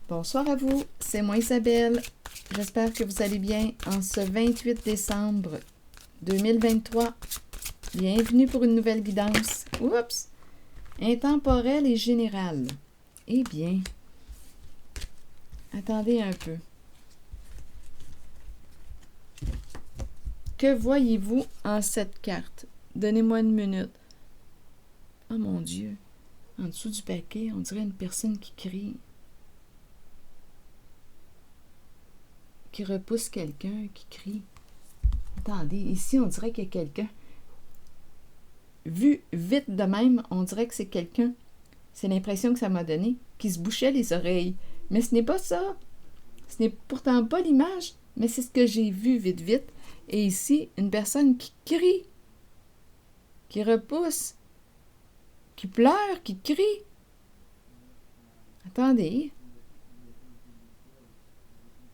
Bonsoir à vous, c'est moi Isabelle. J'espère que vous allez bien en ce 28 décembre 2023. Bienvenue pour une nouvelle guidance. Oups! Intemporelle et générale. Eh bien, attendez un peu. Que voyez-vous en cette carte? Donnez-moi une minute. Oh mon Dieu! En dessous du paquet, on dirait une personne qui crie. Qui repousse quelqu'un, qui crie. Attendez, ici, on dirait qu'il y a quelqu'un. Vu vite de même, on dirait que c'est quelqu'un, c'est l'impression que ça m'a donné, qui se bouchait les oreilles. Mais ce n'est pas ça. Ce n'est pourtant pas l'image, mais c'est ce que j'ai vu vite vite. Et ici, une personne qui crie, qui repousse, qui pleure, qui crie. Attendez.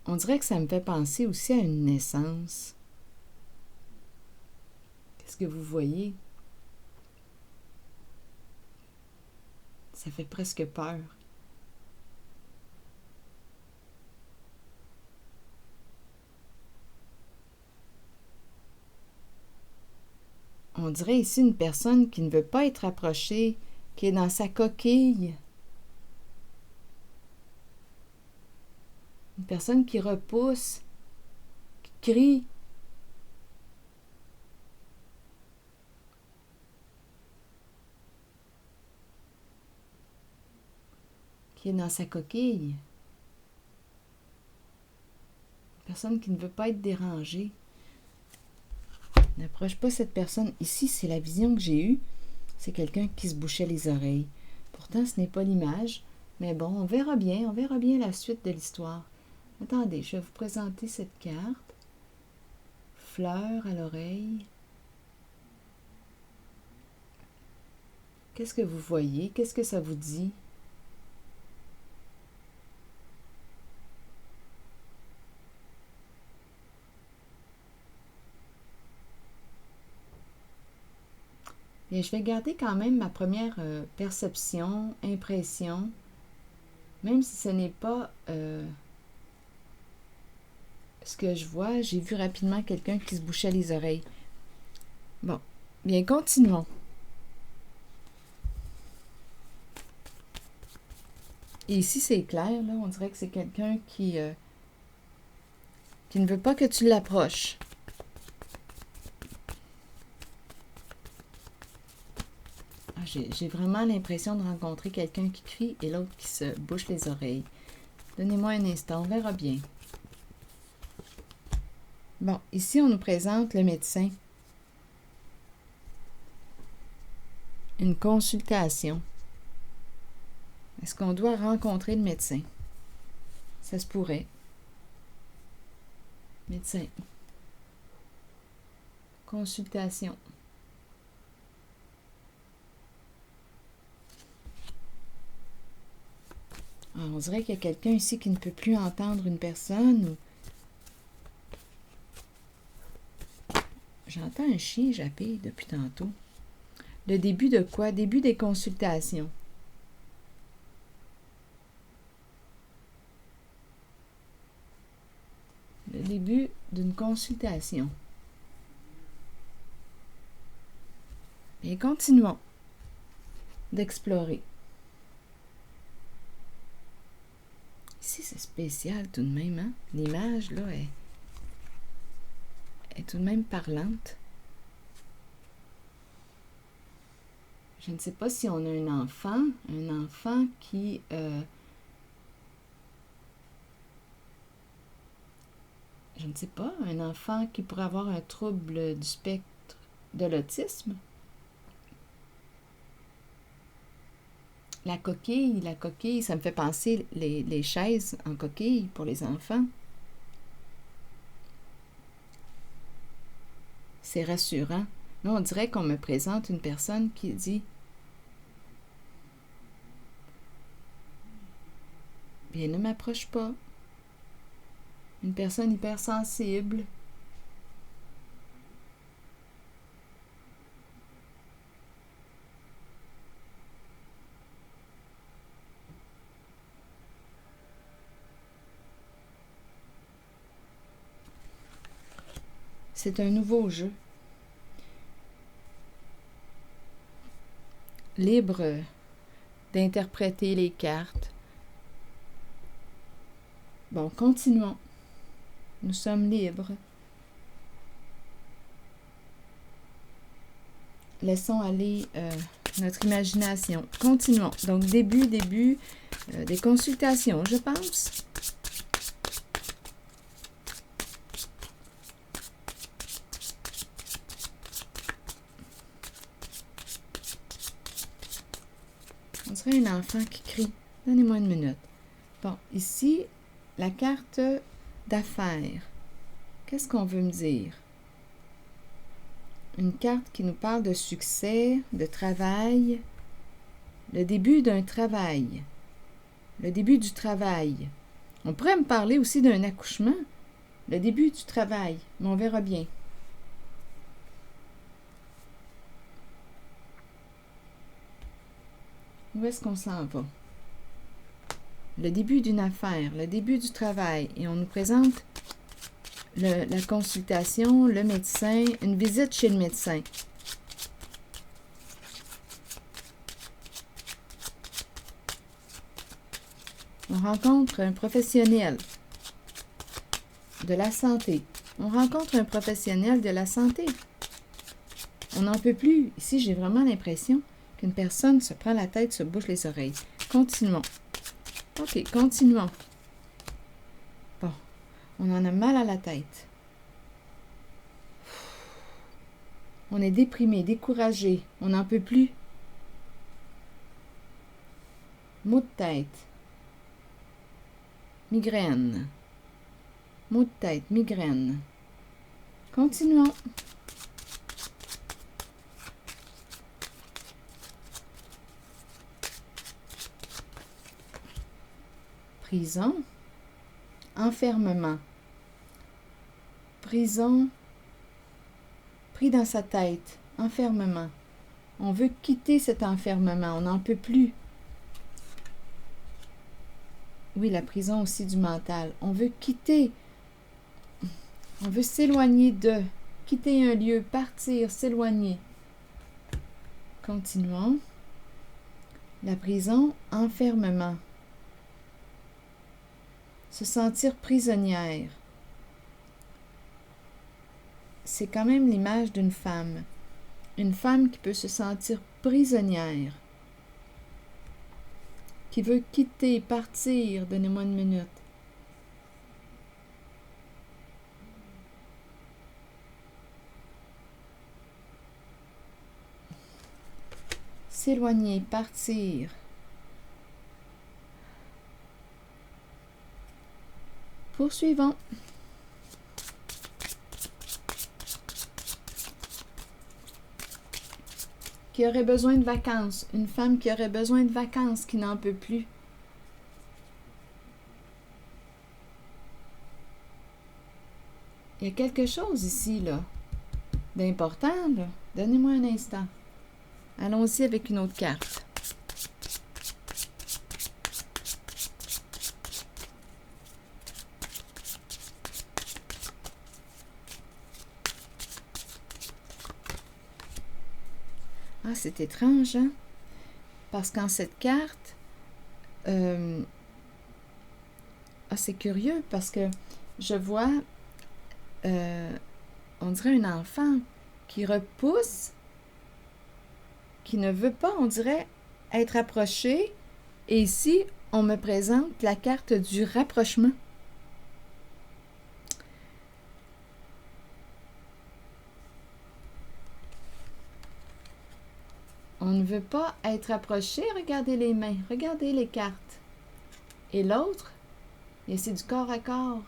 On dirait que ça me fait penser aussi à une naissance. Qu'est-ce que vous voyez? Ça fait presque peur. On dirait ici une personne qui ne veut pas être approchée, qui est dans sa coquille. Une personne qui repousse, qui crie. Qui est dans sa coquille. Une personne qui ne veut pas être dérangée. N'approche pas cette personne. Ici, c'est la vision que j'ai eue. C'est quelqu'un qui se bouchait les oreilles. Pourtant, ce n'est pas l'image. Mais bon, on verra bien la suite de l'histoire. Attendez, je vais vous présenter cette carte. Fleur à l'oreille. Qu'est-ce que vous voyez? Qu'est-ce que ça vous dit? Bien, je vais garder quand même ma première perception, impression, même si ce n'est pas ce que je vois. J'ai vu rapidement quelqu'un qui se bouchait les oreilles. Bon, bien, continuons. Et ici, c'est clair, là, on dirait que c'est quelqu'un qui ne veut pas que tu l'approches. Ah, j'ai vraiment l'impression de rencontrer quelqu'un qui crie et l'autre qui se bouche les oreilles. Donnez-moi un instant, on verra bien. Bon, ici, on nous présente le médecin. Une consultation. Est-ce qu'on doit rencontrer le médecin? Ça se pourrait. Médecin. Consultation. Ah, on dirait qu'il y a quelqu'un ici qui ne peut plus entendre une personne. J'entends un chien japper depuis tantôt. Le début de quoi? Début des consultations. Le début d'une consultation. Et continuons d'explorer. Ici, c'est spécial tout de même, hein? L'image, là, est tout de même parlante. Je ne sais pas si on a un enfant qui... je ne sais pas, un enfant qui pourrait avoir un trouble du spectre de l'autisme. La coquille, ça me fait penser les chaises en coquille pour les enfants. C'est rassurant. Là, on dirait qu'on me présente une personne qui dit « Bien, ne m'approche pas. » Une personne hypersensible. C'est un nouveau jeu. Libre d'interpréter les cartes. Bon, continuons. Nous sommes libres. Laissons aller notre imagination. Continuons. Donc, début des consultations, je pense. On dirait un enfant qui crie. Donnez-moi une minute. Bon, ici, la carte d'affaires. Qu'est-ce qu'on veut me dire? Une carte qui nous parle de succès, de travail, le début d'un travail, le début du travail. On pourrait me parler aussi d'un accouchement, le début du travail, mais on verra bien. Où est-ce qu'on s'en va? Le début d'une affaire, le début du travail, et on nous présente la consultation, le médecin, une visite chez le médecin. On rencontre un professionnel de la santé. On rencontre un professionnel de la santé. On n'en peut plus. Ici, j'ai vraiment l'impression qu'une personne se prend la tête, se bouche les oreilles. Continuons. OK, continuons. Bon, on en a mal à la tête. On est déprimé, découragé. On n'en peut plus. Maux de tête. Migraine. Maux de tête, migraine. Continuons. Prison. Enfermement. Prison. Pris dans sa tête. Enfermement. On veut quitter cet enfermement. On n'en peut plus. Oui, la prison aussi du mental. On veut quitter. On veut s'éloigner de. Quitter un lieu, partir, s'éloigner. Continuons. La prison, enfermement. Se sentir prisonnière. C'est quand même l'image d'une femme. Une femme qui peut se sentir prisonnière. Qui veut quitter, partir. Donnez-moi une minute. S'éloigner, partir. Poursuivons. Qui aurait besoin de vacances. Une femme qui aurait besoin de vacances, qui n'en peut plus. Il y a quelque chose ici, là, d'important, là. Donnez-moi un instant. Allons-y avec une autre carte. Ah, c'est étrange, hein? Parce qu'en cette carte, c'est curieux parce que je vois, on dirait un enfant qui repousse, qui ne veut pas, on dirait, être approché. Et ici, on me présente la carte du rapprochement. On ne veut pas être approché. Regardez les mains, regardez les cartes. Et l'autre, c'est du corps à corps.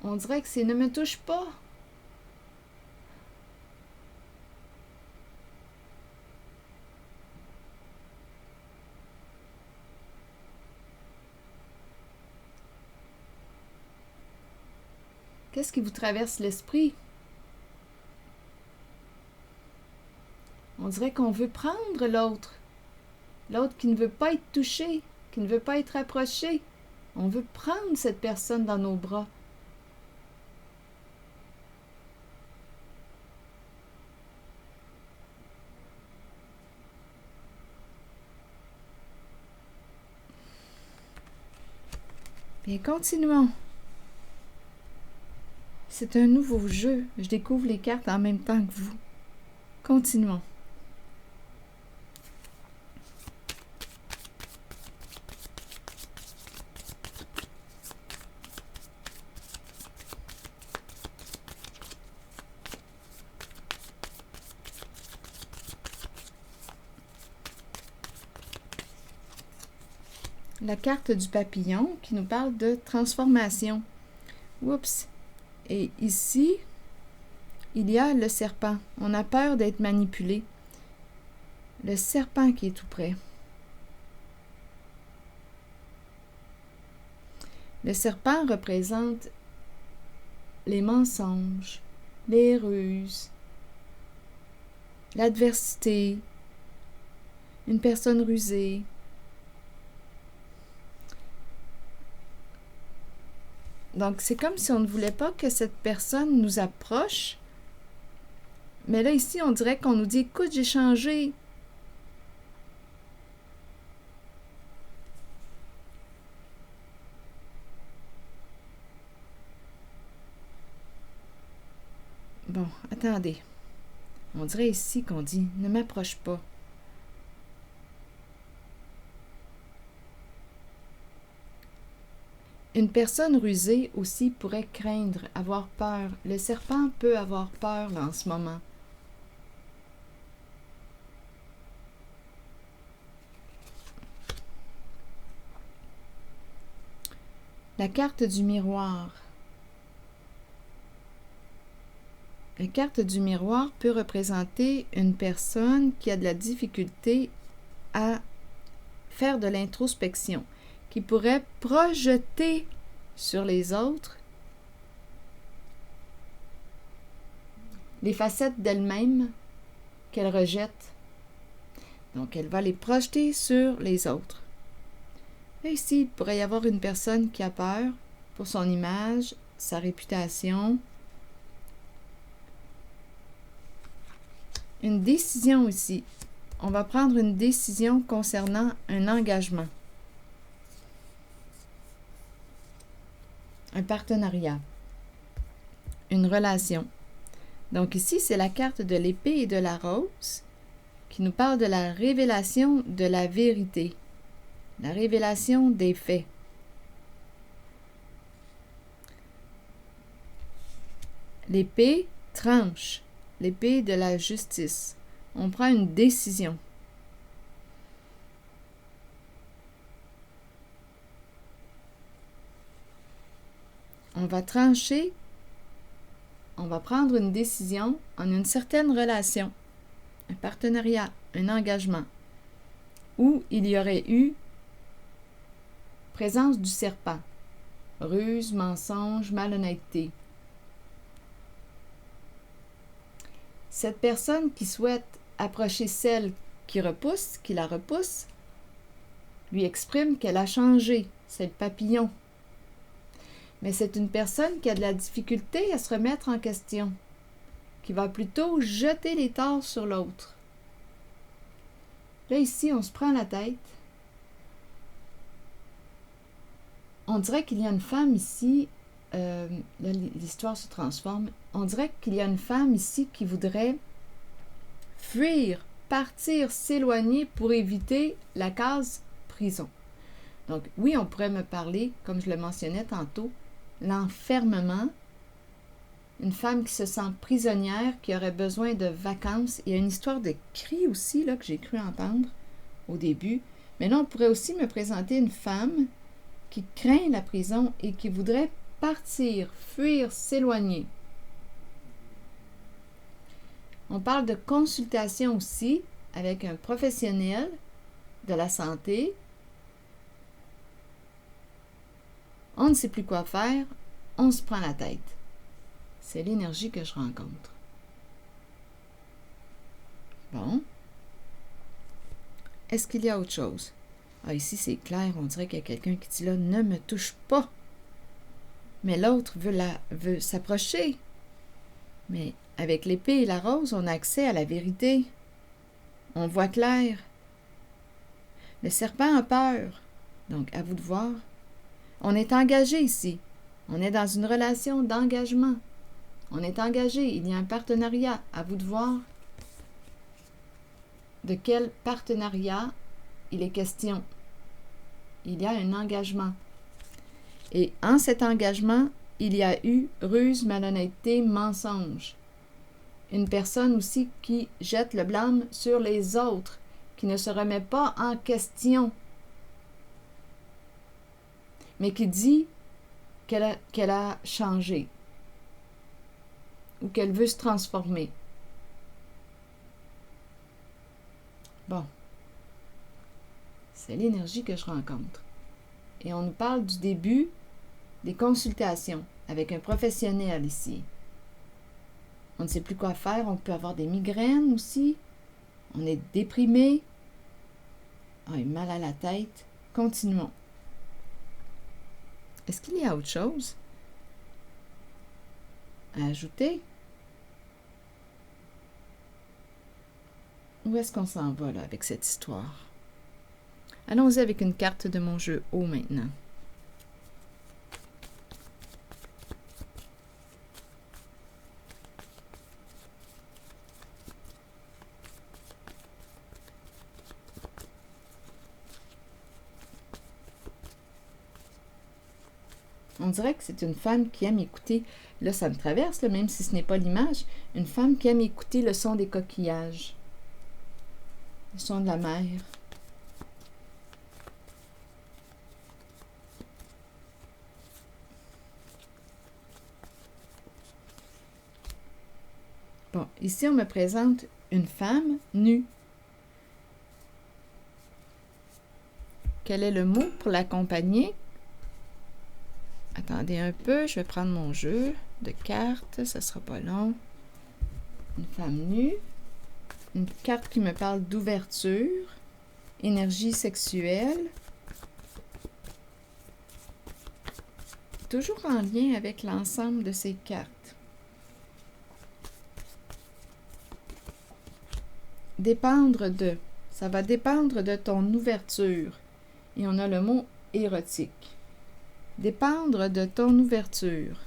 On dirait que c'est « ne me touche pas ». Qu'est-ce qui vous traverse l'esprit? On dirait qu'on veut prendre l'autre. L'autre qui ne veut pas être touché, qui ne veut pas être approché. On veut prendre cette personne dans nos bras. Bien, continuons. C'est un nouveau jeu. Je découvre les cartes en même temps que vous. Continuons. La carte du papillon qui nous parle de transformation. Oups! Et ici, il y a le serpent. On a peur d'être manipulé. Le serpent qui est tout près. Le serpent représente les mensonges, les ruses, l'adversité, une personne rusée. Donc, c'est comme si on ne voulait pas que cette personne nous approche. Mais là, ici, on dirait qu'on nous dit, écoute, j'ai changé. Bon, attendez. On dirait ici qu'on dit, ne m'approche pas. Une personne rusée aussi pourrait craindre, avoir peur. Le serpent peut avoir peur là, en ce moment. La carte du miroir. La carte du miroir peut représenter une personne qui a de la difficulté à faire de l'introspection, qui pourrait projeter sur les autres les facettes d'elle-même qu'elle rejette. Donc, elle va les projeter sur les autres. Là, ici, il pourrait y avoir une personne qui a peur pour son image, sa réputation. Une décision ici. On va prendre une décision concernant un engagement. Un partenariat, une relation. Donc ici, c'est la carte de l'épée et de la rose qui nous parle de la révélation de la vérité, la révélation des faits. L'épée tranche, l'épée de la justice. On prend une décision. On va trancher, on va prendre une décision en une certaine relation, un partenariat, un engagement, où il y aurait eu présence du serpent, ruse, mensonge, malhonnêteté. Cette personne qui souhaite approcher celle qui la repousse, lui exprime qu'elle a changé, c'est le papillon. Mais c'est une personne qui a de la difficulté à se remettre en question, qui va plutôt jeter les torts sur l'autre. Là, ici, on se prend la tête. On dirait qu'il y a une femme ici, là, l'histoire se transforme, on dirait qu'il y a une femme ici qui voudrait fuir, partir, s'éloigner pour éviter la case prison. Donc, oui, on pourrait me parler, comme je le mentionnais tantôt, l'enfermement, une femme qui se sent prisonnière, qui aurait besoin de vacances. Il y a une histoire de cri aussi, là, que j'ai cru entendre au début. Mais là, on pourrait aussi me présenter une femme qui craint la prison et qui voudrait partir, fuir, s'éloigner. On parle de consultation aussi avec un professionnel de la santé. On ne sait plus quoi faire, on se prend la tête. C'est l'énergie que je rencontre. Bon. Est-ce qu'il y a autre chose? Ah, ici, c'est clair, on dirait qu'il y a quelqu'un qui dit là, ne me touche pas. Mais l'autre veut s'approcher. Mais avec l'épée et la rose, on a accès à la vérité. On voit clair. Le serpent a peur. Donc, à vous de voir. On est engagé ici. On est dans une relation d'engagement. On est engagé. Il y a un partenariat. À vous de voir de quel partenariat il est question. Il y a un engagement. Et en cet engagement, il y a eu ruse, malhonnêteté, mensonge. Une personne aussi qui jette le blâme sur les autres, qui ne se remet pas en question, mais qui dit qu'elle a changé ou qu'elle veut se transformer. Bon, c'est l'énergie que je rencontre. Et on nous parle du début des consultations avec un professionnel ici. On ne sait plus quoi faire, on peut avoir des migraines aussi, on est déprimé, on a mal à la tête. Continuons. Est-ce qu'il y a autre chose à ajouter? Où est-ce qu'on s'en va là avec cette histoire? Allons-y avec une carte de mon jeu haut maintenant. On dirait que c'est une femme qui aime écouter, là ça me traverse, là, même si ce n'est pas l'image, une femme qui aime écouter le son des coquillages, le son de la mer. Bon, ici on me présente une femme nue. Quel est le mot pour l'accompagner? Attendez un peu, je vais prendre mon jeu de cartes, ça sera pas long. Une femme nue, une carte qui me parle d'ouverture, énergie sexuelle, toujours en lien avec l'ensemble de ces cartes. Dépendre de, ça va dépendre de ton ouverture. Et on a le mot érotique. Dépendre de ton ouverture.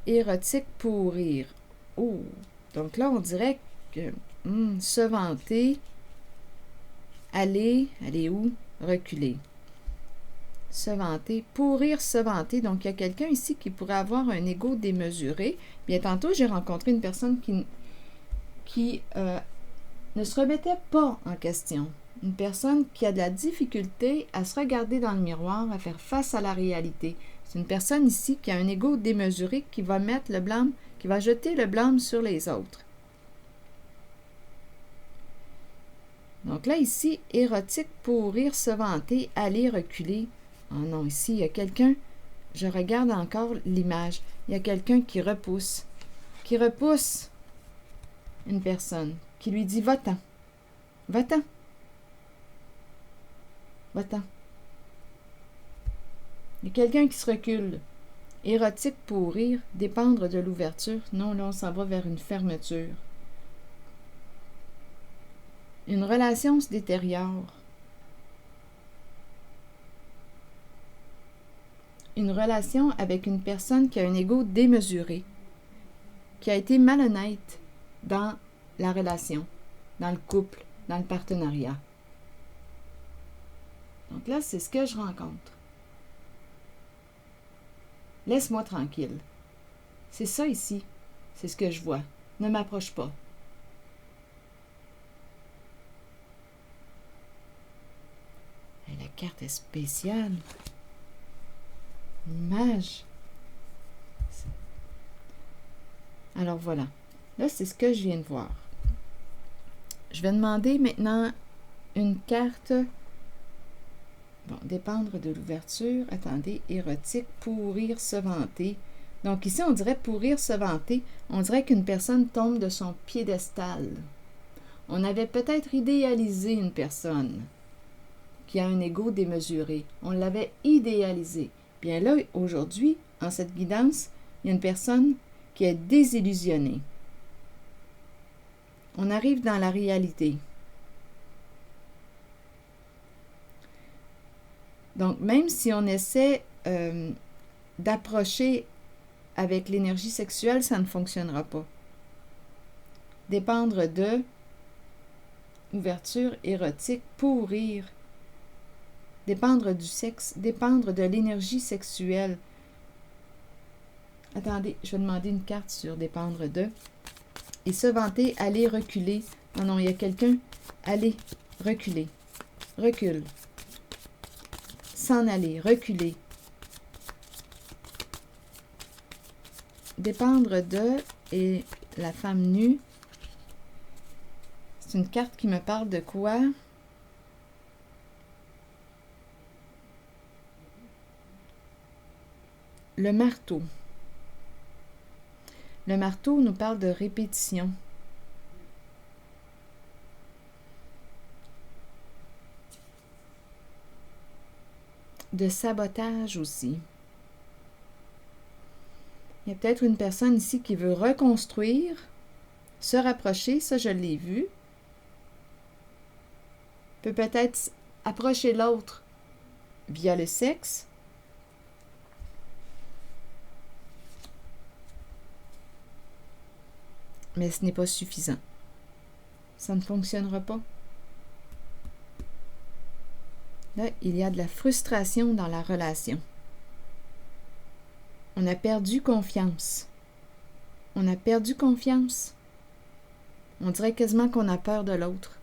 Érotique pour rire. Oh! Donc là, on dirait que se vanter, aller où? Reculer. Se vanter, pourrir, se vanter. Donc, il y a quelqu'un ici qui pourrait avoir un ego démesuré. Bien, tantôt, j'ai rencontré une personne qui ne se remettait pas en question. Une personne qui a de la difficulté à se regarder dans le miroir, à faire face à la réalité. C'est une personne ici qui a un ego démesuré qui va mettre le blâme, qui va jeter le blâme sur les autres. Donc là, ici, érotique, pourrir, se vanter, aller, reculer. Oh non, ici, il y a quelqu'un, je regarde encore l'image, il y a quelqu'un qui repousse une personne, qui lui dit « Va-t'en, va-t'en, va-t'en ». Il y a quelqu'un qui se recule. Érotique, pourrir, dépendre de l'ouverture. Non, là, on s'en va vers une fermeture. Une relation se détériore. Une relation avec une personne qui a un ego démesuré, qui a été malhonnête dans la relation, dans le couple, dans le partenariat. Donc là, c'est ce que je rencontre. Laisse-moi tranquille. C'est ça ici. C'est ce que je vois. Ne m'approche pas. Et la carte est spéciale. L'image. Alors voilà. Là, c'est ce que je viens de voir. Je vais demander maintenant une carte. Bon, dépendre de l'ouverture. Attendez, érotique, pourrir, se vanter. Donc ici, on dirait pourrir, se vanter. On dirait qu'une personne tombe de son piédestal. On avait peut-être idéalisé une personne qui a un ego démesuré. On l'avait idéalisé. Bien là, aujourd'hui, en cette guidance, il y a une personne qui est désillusionnée. On arrive dans la réalité. Donc, même si on essaie d'approcher avec l'énergie sexuelle, ça ne fonctionnera pas. Dépendre de ouverture érotique, pourrir. Dépendre du sexe, dépendre de l'énergie sexuelle. Attendez, je vais demander une carte sur dépendre de. Et se vanter, aller, reculer. Non, non, il y a quelqu'un. Aller, reculer. Recule. S'en aller, reculer. Dépendre de et la femme nue. C'est une carte qui me parle de quoi? Le marteau. Le marteau nous parle de répétition. De sabotage aussi. Il y a peut-être une personne ici qui veut reconstruire, se rapprocher, ça je l'ai vu. Peut peut-être approcher l'autre via le sexe. Mais ce n'est pas suffisant. Ça ne fonctionnera pas. Là, il y a de la frustration dans la relation. On a perdu confiance. On a perdu confiance. On dirait quasiment qu'on a peur de l'autre.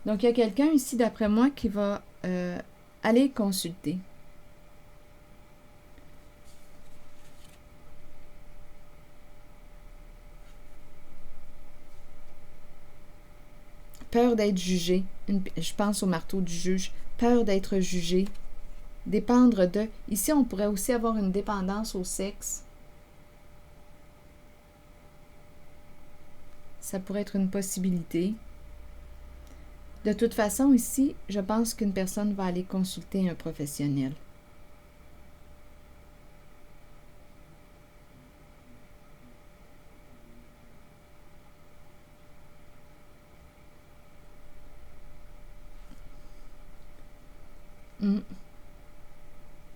Donc, il y a quelqu'un ici, d'après moi, qui va aller consulter. Peur d'être jugé. Je pense au marteau du juge. Peur d'être jugé. Dépendre de. Ici, on pourrait aussi avoir une dépendance au sexe. Ça pourrait être une possibilité. De toute façon, ici, je pense qu'une personne va aller consulter un professionnel.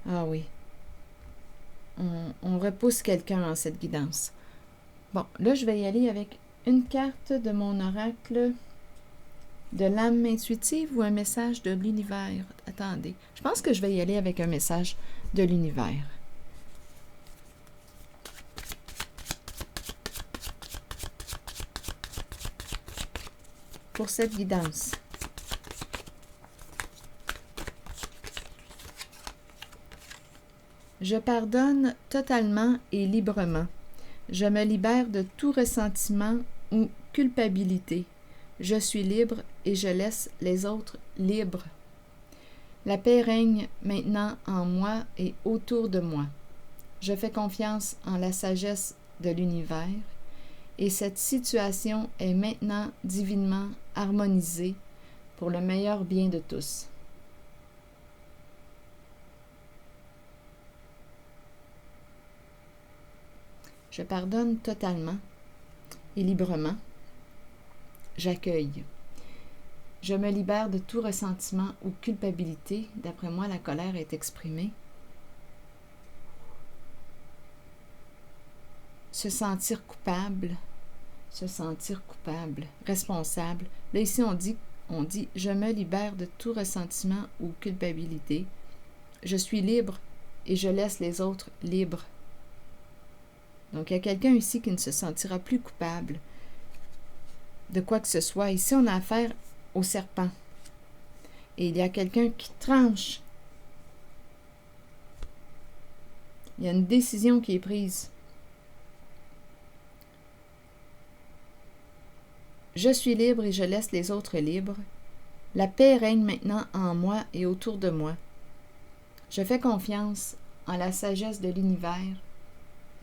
Ah oui. On repousse quelqu'un en cette guidance. Bon, là, je vais y aller avec une carte de mon oracle de l'âme intuitive ou un message de l'univers. Attendez, je pense que je vais y aller avec un message de l'univers. Pour cette guidance. Je pardonne totalement et librement. Je me libère de tout ressentiment ou culpabilité. Je suis libre et je laisse les autres libres. La paix règne maintenant en moi et autour de moi. Je fais confiance en la sagesse de l'univers et cette situation est maintenant divinement harmonisée pour le meilleur bien de tous. Je pardonne totalement et librement. J'accueille. Je me libère de tout ressentiment ou culpabilité. D'après moi, la colère est exprimée. Se sentir coupable, responsable. Là, ici, on dit je me libère de tout ressentiment ou culpabilité. Je suis libre et je laisse les autres libres. Donc, il y a quelqu'un ici qui ne se sentira plus coupable de quoi que ce soit. Ici, on a affaire au serpent. Et il y a quelqu'un qui tranche. Il y a une décision qui est prise. Je suis libre et je laisse les autres libres. La paix règne maintenant en moi et autour de moi. Je fais confiance en la sagesse de l'univers.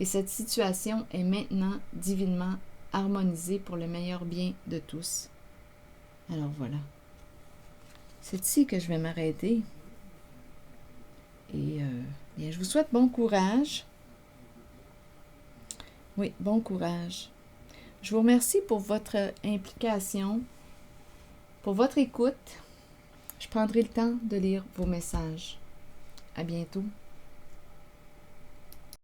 Et cette situation est maintenant divinement harmonisée pour le meilleur bien de tous. Alors voilà. C'est ici que je vais m'arrêter. Et bien, je vous souhaite bon courage. Oui, bon courage. Je vous remercie pour votre implication, pour votre écoute. Je prendrai le temps de lire vos messages. À bientôt.